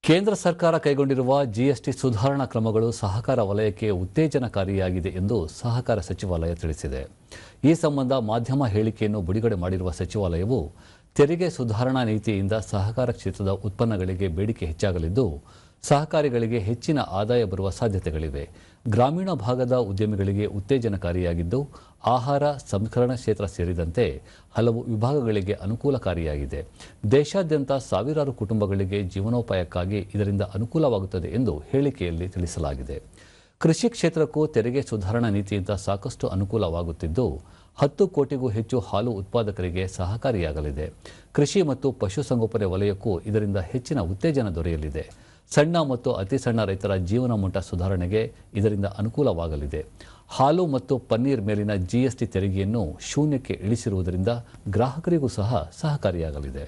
ಕೇಂದ್ರ ಸರ್ಕಾರ ಕೈಗೊಂಡಿರುವ ಜಿಎಸ್ಟಿ ಸುಧಾರಣಾ ಕ್ರಮಗಳು ಸಹಕಾರ ವಲಯಕ್ಕೆ ಉತ್ತೇಜನಕಾರಿಯಾಗಿದೆ ಎಂದು ಸಹಕಾರ ಸಚಿವಾಲಯ ತಿಳಿಸಿದೆ. ಈ ಸಂಬಂಧ ಮಾಧ್ಯಮ ಹೇಳಿಕೆಯನ್ನು ಬಿಡುಗಡೆ ಮಾಡಿರುವ ಸಚಿವಾಲಯವು ತೆರಿಗೆ ಸುಧಾರಣಾ ನೀತಿಯಿಂದ ಸಹಕಾರ ಕ್ಷೇತ್ರದ ಉತ್ಪನ್ನಗಳಿಗೆ ಬೇಡಿಕೆ ಹೆಚ್ಚಾಗಲಿದ್ದು, ಸಹಕಾರಿಗಳಿಗೆ ಹೆಚ್ಚಿನ ಆದಾಯ ಬರುವ ಸಾಧ್ಯತೆಗಳಿವೆ. ಗ್ರಾಮೀಣ ಭಾಗದ ಉದ್ಯಮಿಗಳಿಗೆ ಉತ್ತೇಜನಕಾರಿಯಾಗಿದ್ದು, ಆಹಾರ ಸಂಸ್ಕರಣಾ ಕ್ಷೇತ್ರ ಸೇರಿದಂತೆ ಹಲವು ವಿಭಾಗಗಳಿಗೆ ಅನುಕೂಲಕಾರಿಯಾಗಿದೆ. ದೇಶಾದ್ಯಂತ ಸಾವಿರಾರು ಕುಟುಂಬಗಳಿಗೆ ಜೀವನೋಪಾಯಕ್ಕಾಗಿ ಇದರಿಂದ ಅನುಕೂಲವಾಗುತ್ತದೆ ಎಂದು ಹೇಳಿಕೆಯಲ್ಲಿ ತಿಳಿಸಲಾಗಿದೆ. ಕೃಷಿ ಕ್ಷೇತ್ರಕ್ಕೂ ತೆರಿಗೆ ಸುಧಾರಣಾ ನೀತಿಯಿಂದ ಸಾಕಷ್ಟು ಅನುಕೂಲವಾಗುತ್ತಿದ್ದು, 10 ಕೋಟಿಗೂ ಹೆಚ್ಚು ಹಾಲು ಉತ್ಪಾದಕರಿಗೆ ಸಹಕಾರಿಯಾಗಲಿದೆ. ಕೃಷಿ ಮತ್ತು ಪಶುಸಂಗೋಪನೆ ವಲಯಕ್ಕೂ ಇದರಿಂದ ಹೆಚ್ಚಿನ ಉತ್ತೇಜನ ದೊರೆಯಲಿದೆ. ಸಣ್ಣ ಮತ್ತು ಅತಿ ಸಣ್ಣ ರೈತರ ಜೀವನ ಮಟ್ಟ ಸುಧಾರಣೆಗೆ ಇದರಿಂದ ಅನುಕೂಲವಾಗಲಿದೆ. ಹಾಲು ಮತ್ತು ಪನ್ನೀರ್ ಮೇಲಿನ ಜಿಎಸ್ಟಿ ತೆರಿಗೆಯನ್ನು ಶೂನ್ಯಕ್ಕೆ ಇಳಿಸಿರುವುದರಿಂದ ಗ್ರಾಹಕರಿಗೂ ಸಹ ಸಹಕಾರಿಯಾಗಲಿದೆ.